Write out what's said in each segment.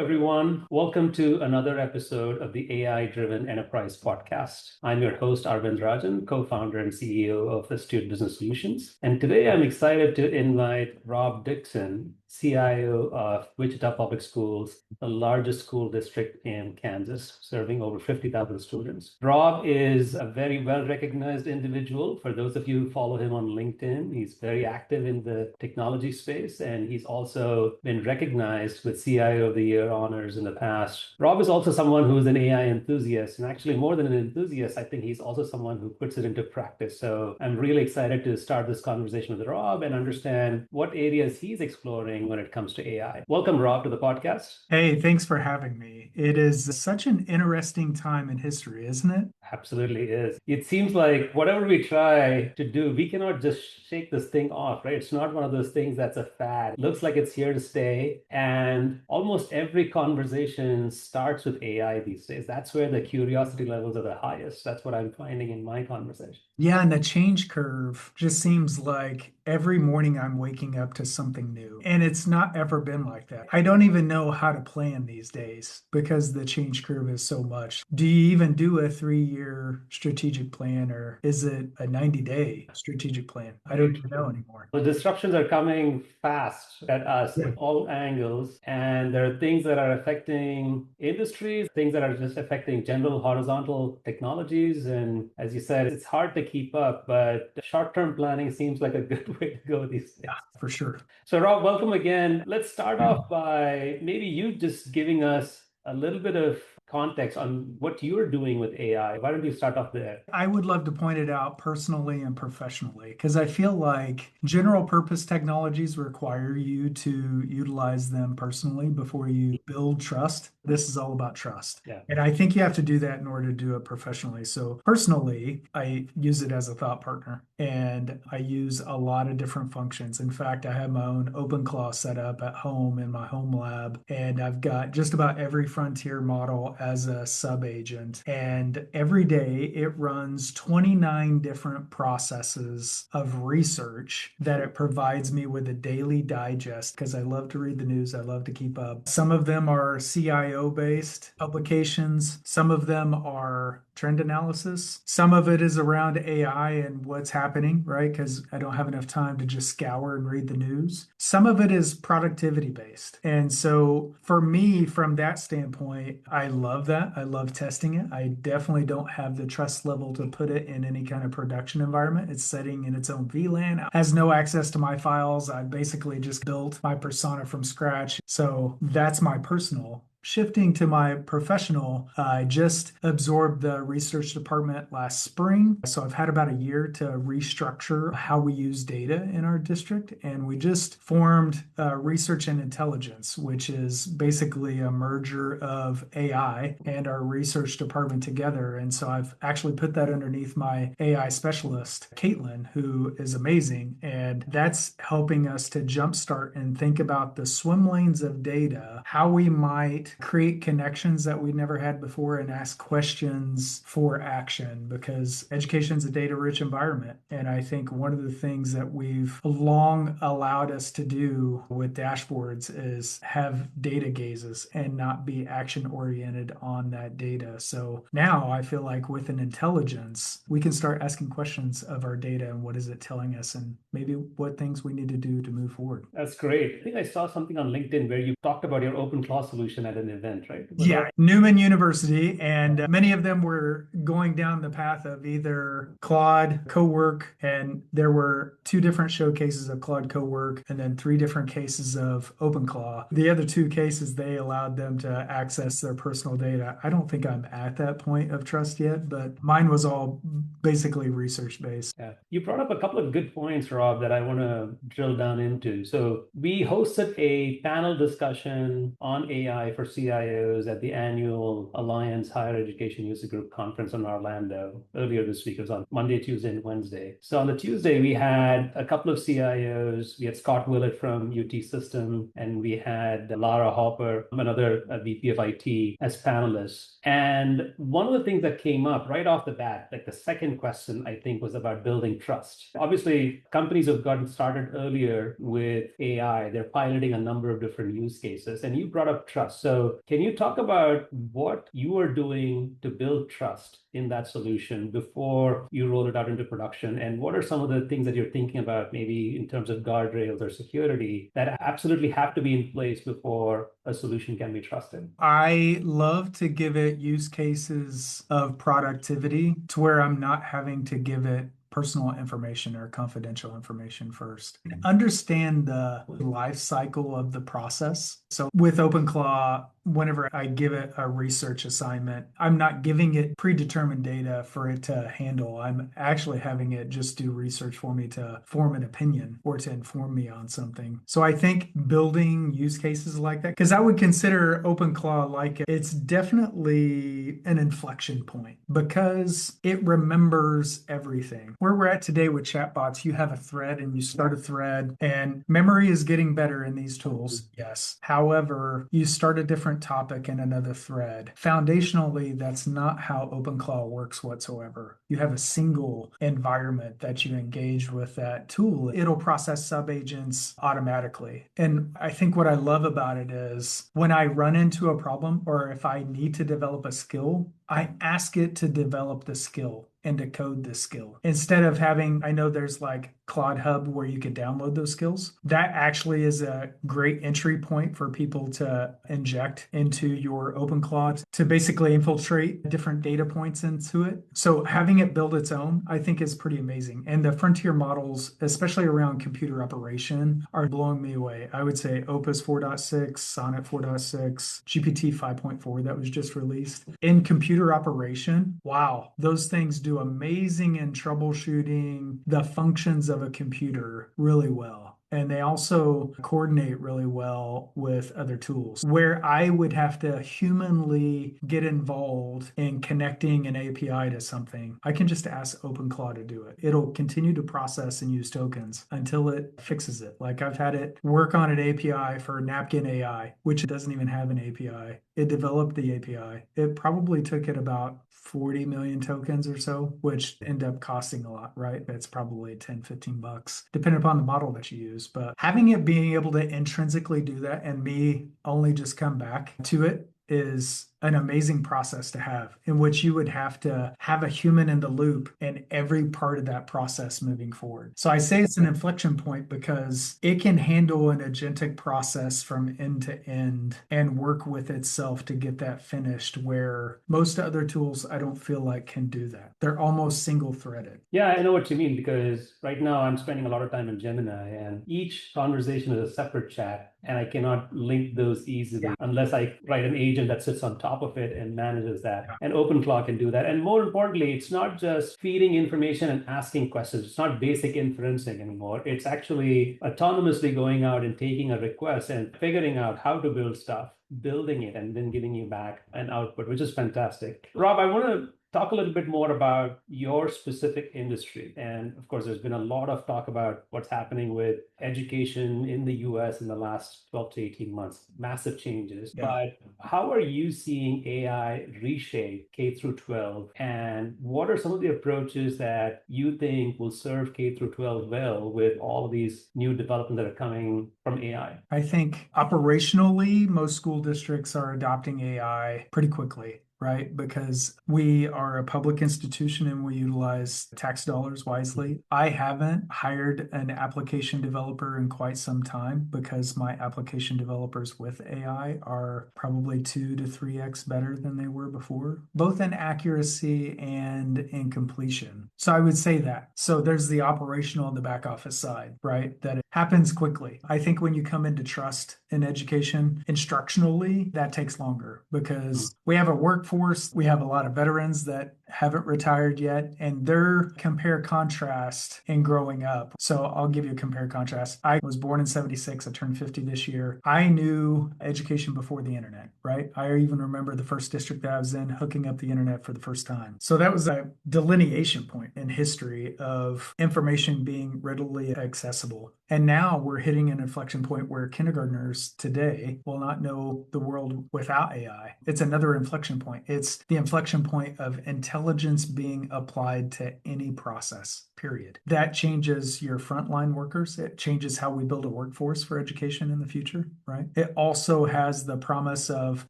everyone. Welcome to another episode of the AI-driven Enterprise Podcast. I'm your host, Arvind Rajan, co-founder and CEO of Astute Business Solutions. And today I'm excited to invite Rob Dickson, CIO of Wichita Public Schools, the largest school district in Kansas, serving over 50,000 students. Rob is a very well-recognized individual. For those of you who follow him on LinkedIn, he's very active in the technology space, and he's also been recognized with CIO of the Year honors in the past. Rob is also someone who's an AI enthusiast, and actually more than an enthusiast, I think he's also someone who puts it into practice. So I'm really excited to start this conversation with Rob and understand what areas he's exploring when it comes to AI. Welcome, Rob, to the podcast. Hey, thanks for having me. It is such an interesting time in history, isn't it? Absolutely is. It seems like whatever we try to do, we cannot just shake this thing off, right? It's not one of those things that's a fad. It looks like it's here to stay. And almost every conversation starts with AI these days. That's where the curiosity levels are the highest. That's what I'm finding in my conversation. Yeah, and the change curve just seems like every morning I'm waking up to something new. And it's not ever been like that. I don't even know how to plan these days because the change curve is so much. Do you even do a 3-year strategic plan, or is it a 90-day strategic plan? I don't even know anymore. The disruptions are coming fast at us Yeah. at all angles, and there are things that are affecting industries, things that are just affecting general horizontal technologies. And as you said, it's hard to keep up, but short-term planning seems like a good way to go these days. For sure. So, Rob, welcome again. Let's start off by maybe you just giving us a little bit of context on what you're doing with AI. Why don't you start off there? I would love to point it out personally and professionally because I feel like general purpose technologies require you to utilize them personally before you build trust. This is all about trust. Yeah. And I think you have to do that in order to do it professionally. So personally, I use it as a thought partner and I use a lot of different functions. In fact, I have my own OpenClaw set up at home in my home lab, and I've got just about every frontier model as a sub agent. And every day it runs 29 different processes of research that it provides me with a daily digest because I love to read the news. I love to keep up. Some of them are CIO based publications. Some of them are trend analysis. Some of it is around AI and what's happening, right? Because I don't have enough time to just scour and read the news. Some of it is productivity based. And so for me, from that standpoint, I love that. I love testing it. I definitely don't have the trust level to put it in any kind of production environment. It's sitting in its own VLAN, has no access to my files. I basically just built my persona from scratch. So that's my personal. Shifting to my professional, I just absorbed the research department last spring. So I've had about a year to restructure how we use data in our district. And we just formed Research and Intelligence, which is basically a merger of AI and our research department together. And so I've actually put that underneath my AI specialist, Caitlin, who is amazing. And that's helping us to jumpstart and think about the swim lanes of data, how we might create connections that we never had before and ask questions for action, because education is a data-rich environment. And I think one of the things that we've long allowed us to do with dashboards is have data gazes and not be action-oriented on that data. So now I feel like with an intelligence, we can start asking questions of our data and what is it telling us and maybe what things we need to do to move forward. That's great. I think I saw something on LinkedIn where you talked about your OpenClaw solution at an event, right? Yeah, Newman University, and many of them were going down the path of either Claude Cowork, and there were 2 different showcases of Claude Cowork, and then 3 different cases of OpenClaw. The other 2 cases, they allowed them to access their personal data. I don't think I'm at that point of trust yet, but mine was all basically research-based. Yeah. You brought up a couple of good points, Rob, that I want to drill down into. So we hosted a panel discussion on AI for CIOs at the annual Alliance Higher Education User Group Conference in Orlando earlier this week. It was on Monday, Tuesday, and Wednesday. So on the Tuesday, we had a couple of CIOs. We had Scott Willett from UT System, and we had Lara Hopper, another VP of IT, as panelists. And one of the things that came up right off the bat, like the second question, I think, was about building trust. Obviously, companies have have gotten started earlier with AI. They're piloting a number of different use cases. And you brought up trust. So can you talk about what you are doing to build trust in that solution before you roll it out into production? And what are some of the things that you're thinking about, maybe in terms of guardrails or security, that absolutely have to be in place before a solution can be trusted? I love to give it use cases of productivity to where I'm not having to give it personal information or confidential information first. Understand the life cycle of the process. So with OpenClaw, whenever I give it a research assignment, I'm not giving it predetermined data for it to handle. I'm actually having it just do research for me to form an opinion or to inform me on something. So I think building use cases like that, because I would consider OpenClaw like it's definitely an inflection point because it remembers everything. Where we're at today with chatbots, you have a thread and you start a thread, and memory is getting better in these tools. Yes. However, you start a different topic in another thread. Foundationally, that's not how OpenClaw works whatsoever. You have a single environment that you engage with that tool. It'll process subagents automatically. And I think what I love about it is when I run into a problem or if I need to develop a skill, I ask it to develop the skill and to code the skill. Instead of having, I know there's like Claude Hub where you could download those skills. That actually is a great entry point for people to inject into your OpenClaw to basically infiltrate different data points into it. So having it build its own, I think is pretty amazing. And the frontier models, especially around computer operation, are blowing me away. I would say Opus 4.6, Sonnet 4.6, GPT 5.4 that was just released. In computer operation, wow, those things do amazing in troubleshooting the functions of a computer really well. And they also coordinate really well with other tools. Where I would have to humanly get involved in connecting an API to something, I can just ask OpenClaw to do it. It'll continue to process and use tokens until it fixes it. Like I've had it work on an API for Napkin AI, which doesn't even have an API. It developed the API. It probably took it about 40 million tokens or so, which end up costing a lot, right? That's probably 10, $15, depending upon the model that you use. But having it being able to intrinsically do that and me only just come back to it is an amazing process to have, in which you would have to have a human in the loop in every part of that process moving forward. So I say it's an inflection point because it can handle an agentic process from end to end and work with itself to get that finished, where most other tools I don't feel like can do that. They're almost single threaded. Yeah, I know what you mean, because right now I'm spending a lot of time in Gemini, and each conversation is a separate chat, and I cannot link those easily unless I write an agent that sits on top of it and manages that. And OpenClaw can do that. And more importantly, it's not just feeding information and asking questions. It's not basic inferencing anymore. It's actually autonomously going out and taking a request and figuring out how to build stuff, building it, and then giving you back an output, which is fantastic. Rob, I want to talk a little bit more about your specific industry. And of course, there's been a lot of talk about what's happening with education in the US in the last 12 to 18 months, massive changes. Yeah. But how are you seeing AI reshape K through 12? And what are some of the approaches that you think will serve K through 12 well with all of these new developments that are coming from AI? I think operationally, most school districts are adopting AI pretty quickly, right? Because we are a public institution and we utilize tax dollars wisely. I haven't hired an application developer in quite some time because my application developers with AI are probably 2 to 3x better than they were before, both in accuracy and in completion. So I would say that. So there's the operational and the back office side, right? That it happens quickly. I think when you come into trust in education, instructionally, that takes longer because we have a workforce, we have a lot of veterans that haven't retired yet, and they're compare contrast in growing up. So I'll give you a compare contrast. I was born in 76. I turned 50 this year. I knew education before the internet, right? I even remember the first district that I was in hooking up the internet for the first time. So that was a delineation point in history of information being readily accessible. And now we're hitting an inflection point where kindergartners today will not know the world without AI. It's another inflection point. It's the inflection point of intelligence intelligence being applied to any process, period. That changes your frontline workers. It changes how we build a workforce for education in the future, right? It also has the promise of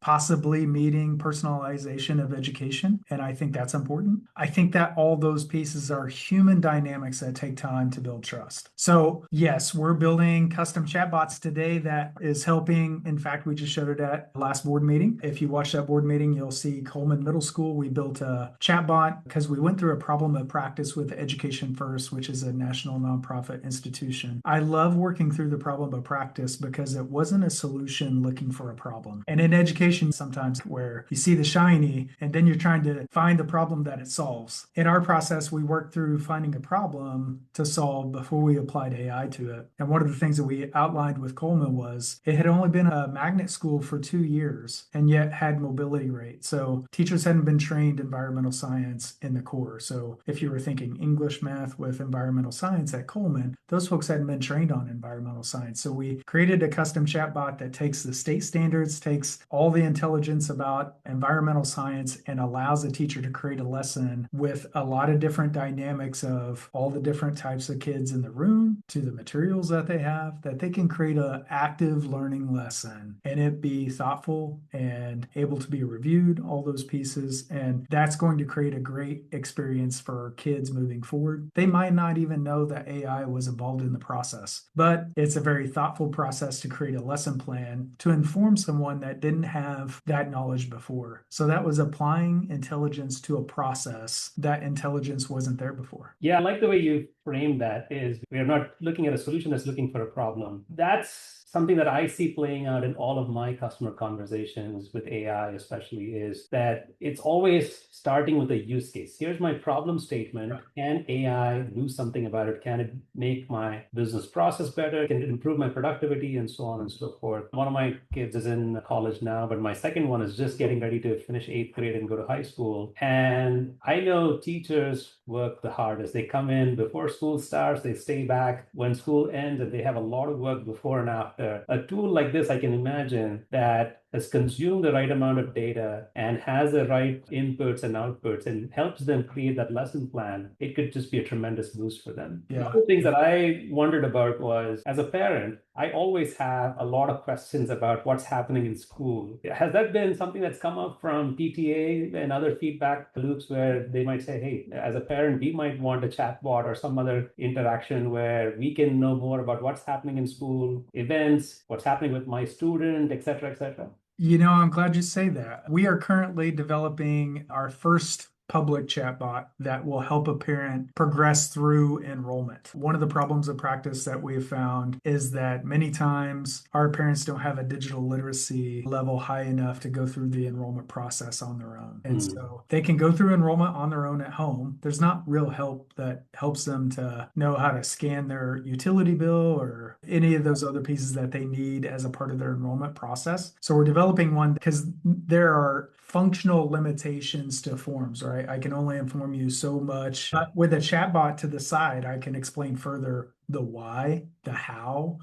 possibly meeting personalization of education. And I think that's important. I think that all those pieces are human dynamics that take time to build trust. So yes, we're building custom chatbots today that is helping. In fact, we just showed it at last board meeting. If you watch that board meeting, you'll see Coleman Middle School. We built a chatbot because we went through a problem of practice with Education First, which is a national nonprofit institution. I love working through the problem of practice because it wasn't a solution looking for a problem. And in education, sometimes where you see the shiny and then you're trying to find the problem that it solves. In our process, we worked through finding a problem to solve before we applied AI to it. And one of the things that we outlined with Coleman was it had only been a magnet school for 2 years and yet had mobility rate. So teachers hadn't been trained environmental science in the core. So if you were thinking English, math with environmental science at Coleman, those folks hadn't been trained on environmental science. So we created a custom chatbot that takes the state standards, takes all the intelligence about environmental science, and allows a teacher to create a lesson with a lot of different dynamics of all the different types of kids in the room to the materials that they have, that they can create an active learning lesson and it be thoughtful and able to be reviewed, all those pieces. And that's going to create a great experience for kids moving forward. They might not even know that AI was involved in the process, but it's a very thoughtful process to create a lesson plan to inform someone that didn't have that knowledge before. So that was applying intelligence to a process that intelligence wasn't there before. Yeah, I like the way you frame that is we are not looking at a solution that's looking for a problem. That's something that I see playing out in all of my customer conversations with AI, especially, is that it's always starting with a use case. Here's my problem statement. Can AI do something about it? Can it make my business process better? Can it improve my productivity and so on and so forth? One of my kids is in college now, but my second one is just getting ready to finish 8th grade and go to high school. And I know teachers work the hardest. They come in before school starts, they stay back when school ends, and they have a lot of work before and after. A tool like this, I can imagine that has consumed the right amount of data and has the right inputs and outputs and helps them create that lesson plan. It could just be a tremendous boost for them. Yeah. One of the things that I wondered about was, as a parent, I always have a lot of questions about what's happening in school. Has that been something that's come up from PTA and other feedback loops where they might say, hey, as a parent, we might want a chatbot or some other interaction where we can know more about what's happening in school, events, what's happening with my student, et cetera, et cetera? I'm glad you say that. We are currently developing our first public chatbot that will help a parent progress through enrollment. One of the problems of practice that we've found is that many times our parents don't have a digital literacy level high enough to go through the enrollment process on their own. And so they can go through enrollment on their own at home. There's not real help that helps them to know how to scan their utility bill or any of those other pieces that they need as a part of their enrollment process. So we're developing one because there are functional limitations to forms, right? I can only inform you so much. But with a chatbot to the side, I can explain further the why, the how,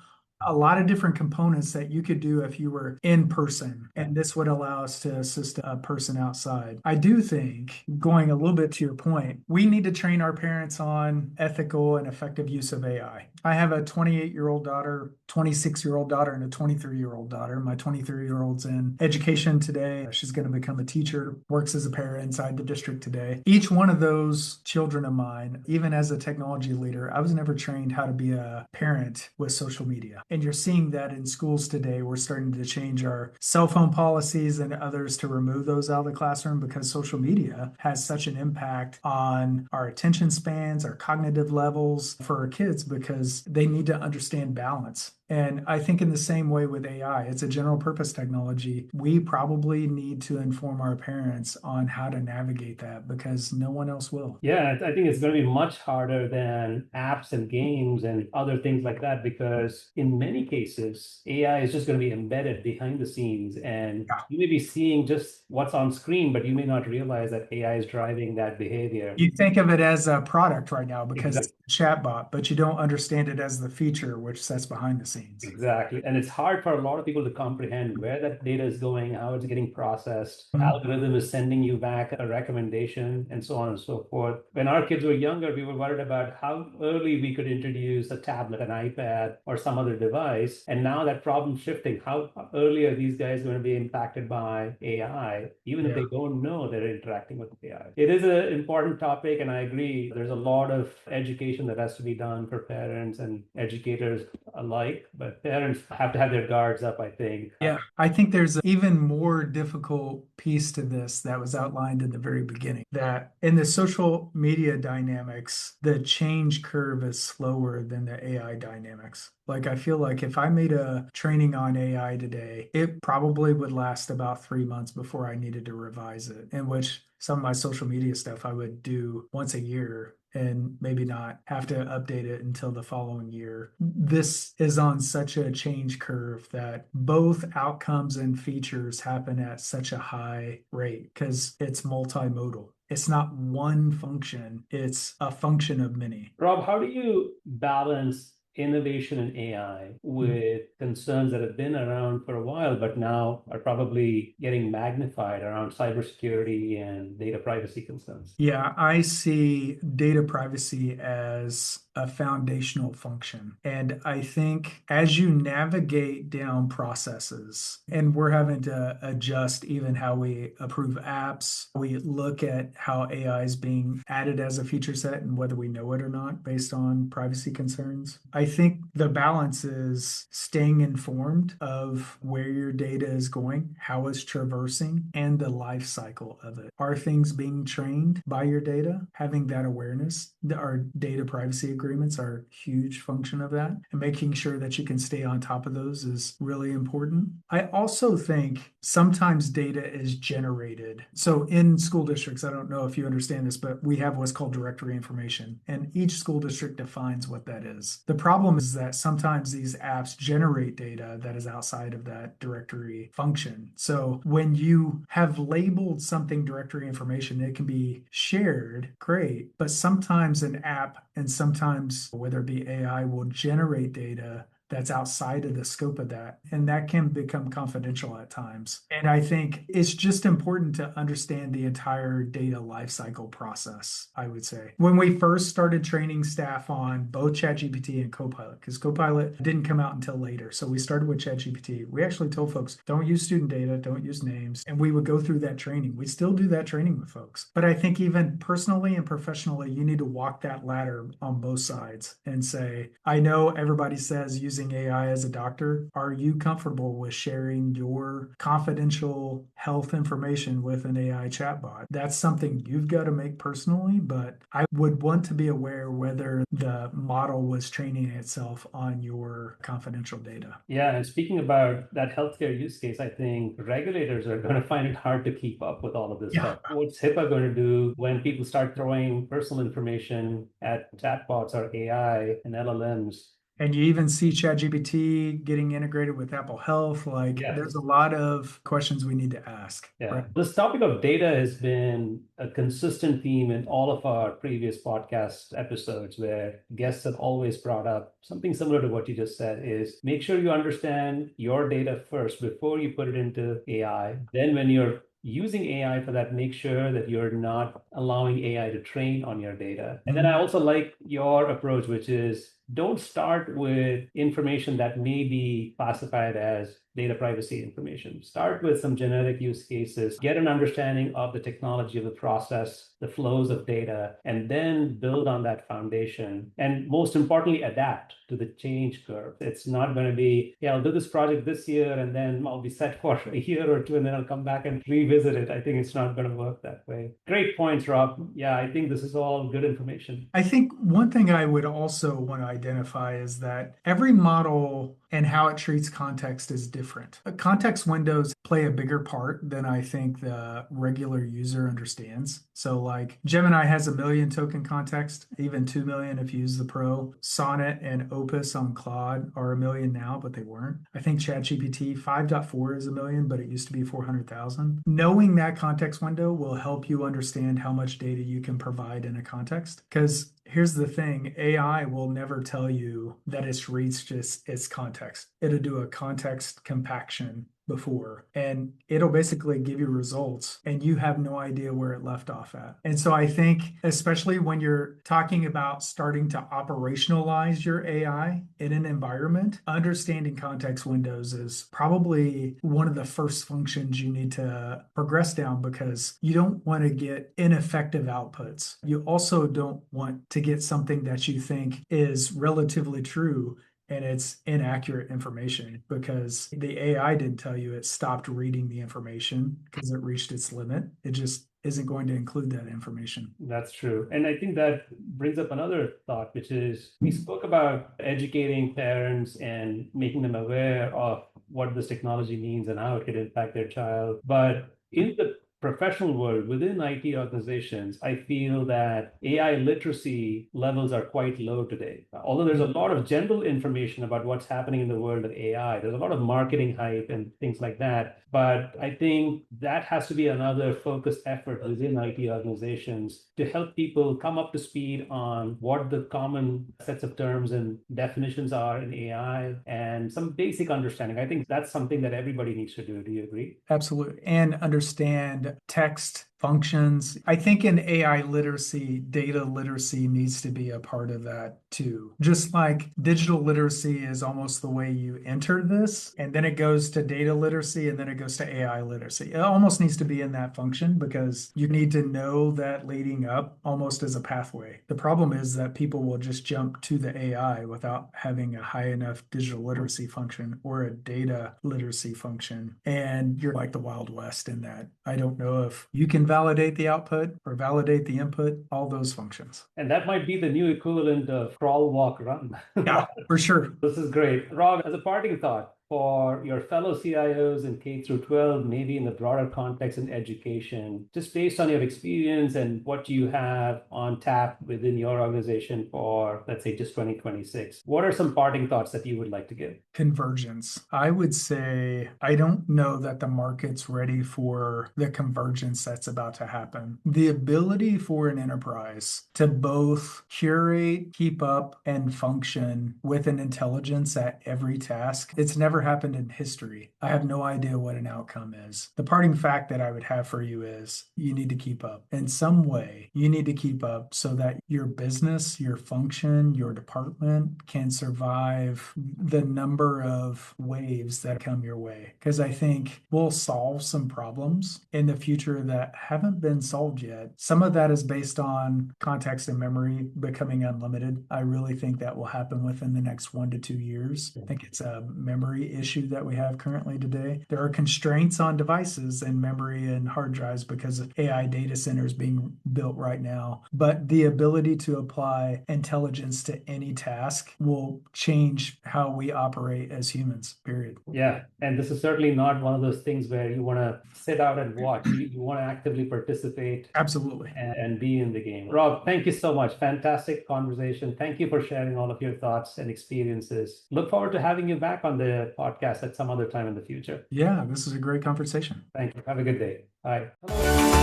a lot of different components that you could do if you were in person. And this would allow us to assist a person outside. I do think, going a little bit to your point, we need to train our parents on ethical and effective use of AI. I have a 28-year-old daughter, 26-year-old daughter, and a 23-year-old daughter. My 23-year-old's in education today. She's going to become a teacher, works as a para inside the district today. Each one of those children of mine, even as a technology leader, I was never trained how to be a parent with social media. And you're seeing that in schools today. We're starting to change our cell phone policies and others to remove those out of the classroom because social media has such an impact on our attention spans, our cognitive levels for our kids because they need to understand balance. And I think in the same way with AI, it's a general purpose technology. We probably need to inform our parents on how to navigate that because no one else will. Yeah, I think it's going to be much harder than apps and games and other things like that because in in many cases, AI is just going to be embedded behind the scenes, and Yeah. you may be seeing just what's on screen, but you may not realize that AI is driving that behavior. You think of it as a product right now because Exactly. it's a chatbot, but you don't understand it as the feature which sits behind the scenes. Exactly. And it's hard for a lot of people to comprehend where that data is going, how it's getting processed. Mhm. Algorithm is sending you back a recommendation, and so on and so forth. When our kids were younger, we were worried about how early we could introduce a tablet, an iPad, or some other device. And now that problem's shifting. How early are these guys going to be impacted by AI, even if Yeah. they don't know they're interacting with AI? It is an important topic, and I agree. There's a lot of education that has to be done for parents and educators alike, but parents have to have their guards up, I think. Yeah, I think there's an even more difficult piece to this that was outlined in the very beginning, that in the social media dynamics, the change curve is slower than the AI dynamics. Like, I feel like if I made a training on AI today, it probably would last about 3 months before I needed to revise it, in which some of my social media stuff I would do once a year and maybe not have to update it until the following year. This is on such a change curve that both outcomes and features happen at such a high rate because it's multimodal. It's not one function, it's a function of many. Rob, how do you balance innovation in AI with concerns that have been around for a while, but now are probably getting magnified around cybersecurity and data privacy concerns? Yeah, I see data privacy as a foundational function. And I think as you navigate down processes, and we're having to adjust even how we approve apps, we look at how AI is being added as a feature set and whether we know it or not based on privacy concerns. I think the balance is staying informed of where your data is going, how it's traversing, and the life cycle of it. Are things being trained by your data? Having that awareness, our data privacy agreements are a huge function of that. And making sure that you can stay on top of those is really important. I also think sometimes data is generated. So in school districts, I don't know if you understand this, but we have what's called directory information, and each school district defines what that is. The problem is that sometimes these apps generate data that is outside of that directory function. So when you have labeled something directory information, it can be shared, great, but sometimes an app and sometimes whether it be AI will generate data that's outside of the scope of that. And that can become confidential at times. And I think it's just important to understand the entire data lifecycle process, I would say. When we first started training staff on both ChatGPT and Copilot, because Copilot didn't come out until later. So we started with ChatGPT. We actually told folks, don't use student data, don't use names. And we would go through that training. We still do that training with folks. But I think even personally and professionally, you need to walk that ladder on both sides and say, I know everybody says using AI as a doctor, are you comfortable with sharing your confidential health information with an AI chatbot? That's something you've got to make personally, but I would want to be aware whether the model was training itself on your confidential data. Yeah, and speaking about that healthcare use case, I think regulators are going to find it hard to keep up with all of this Yeah. stuff. What's HIPAA going to do when people start throwing personal information at chatbots or AI and LLMs? And you even see ChatGPT getting integrated with Apple Health. Like, Yes. there's a lot of questions we need to ask, Yeah. right? This topic of data has been a consistent theme in all of our previous podcast episodes where guests have always brought up something similar to what you just said is make sure you understand your data first before you put it into AI. Then when you're using AI for that, make sure that you're not allowing AI to train on your data. And then I also like your approach, which is don't start with information that may be classified as data privacy information. Start with some generic use cases, get an understanding of the technology of the process, the flows of data, and then build on that foundation. And most importantly, adapt to the change curve. It's not going to be, yeah, I'll do this project this year and then I'll be set for a year or two and then I'll come back and revisit it. I think it's not going to work that way. Great points, Rob. Yeah, I think this is all good information. I think one thing I would also want to identify is that every model and how it treats context is different. Context windows play a bigger part than I think the regular user understands. So like Gemini has 1 million token context, even 2 million if you use the Pro. Sonnet and Opus on Claude are 1 million now, but they weren't. I think ChatGPT 5.4 is 1 million, but it used to be 400,000. Knowing that context window will help you understand how much data you can provide in a context. Because here's the thing, AI will never tell you that it's reached its context. It'll do a context compaction before, and it'll basically give you results and you have no idea where it left off at. And so I think, especially when you're talking about starting to operationalize your AI in an environment, understanding context windows is probably one of the first functions you need to progress down, because you don't want to get ineffective outputs. You also don't want to get something that you think is relatively true and it's inaccurate information because the AI didn't tell you it stopped reading the information because it reached its limit. It just isn't going to include that information. That's true. And I think that brings up another thought, which is we spoke about educating parents and making them aware of what this technology means and how it could impact their child. But in the professional world, within IT organizations, I feel that AI literacy levels are quite low today. Although there's a lot of general information about what's happening in the world of AI, there's a lot of marketing hype and things like that. But I think that has to be another focused effort within IT organizations to help people come up to speed on what the common sets of terms and definitions are in AI and some basic understanding. I think that's something that everybody needs to do. Do you agree? Absolutely. And understand text functions. I think in AI literacy, data literacy needs to be a part of that too. Just like digital literacy is almost the way you enter this, and then it goes to data literacy, and then it goes to AI literacy. It almost needs to be in that function because you need to know that leading up almost as a pathway. The problem is that people will just jump to the AI without having a high enough digital literacy function or a data literacy function. And you're like the Wild West in that. I don't know if you can validate the output or validate the input, all those functions. And that might be the new equivalent of crawl, walk, run. Yeah, for sure. This is great. Rob, as a parting thought, for your fellow CIOs in K through 12, maybe in the broader context in education, just based on your experience and what you have on tap within your organization for, let's say, just 2026, what are some parting thoughts that you would like to give? Convergence. I would say I don't know that the market's ready for the convergence that's about to happen. The ability for an enterprise to both curate, keep up, and function with an intelligence at every task, it's never happened in history. I have no idea what an outcome is. The parting fact that I would have for you is you need to keep up. In some way, you need to keep up so that your business, your function, your department can survive the number of waves that come your way. Because I think we'll solve some problems in the future that haven't been solved yet. Some of that is based on context and memory becoming unlimited. I really think that will happen within the next 1 to 2 years. I think it's a memory issue that we have currently today. There are constraints on devices and memory and hard drives because of AI data centers being built right now. But the ability to apply intelligence to any task will change how we operate as humans, period. Yeah. And this is certainly not one of those things where you want to sit out and watch. You want to actively participate. Absolutely. And be in the game. Rob, thank you so much. Fantastic conversation. Thank you for sharing all of your thoughts and experiences. Look forward to having you back on the podcast at some other time in the future. Yeah, this is a great conversation. Thank you. Have a good day. Bye. Hello.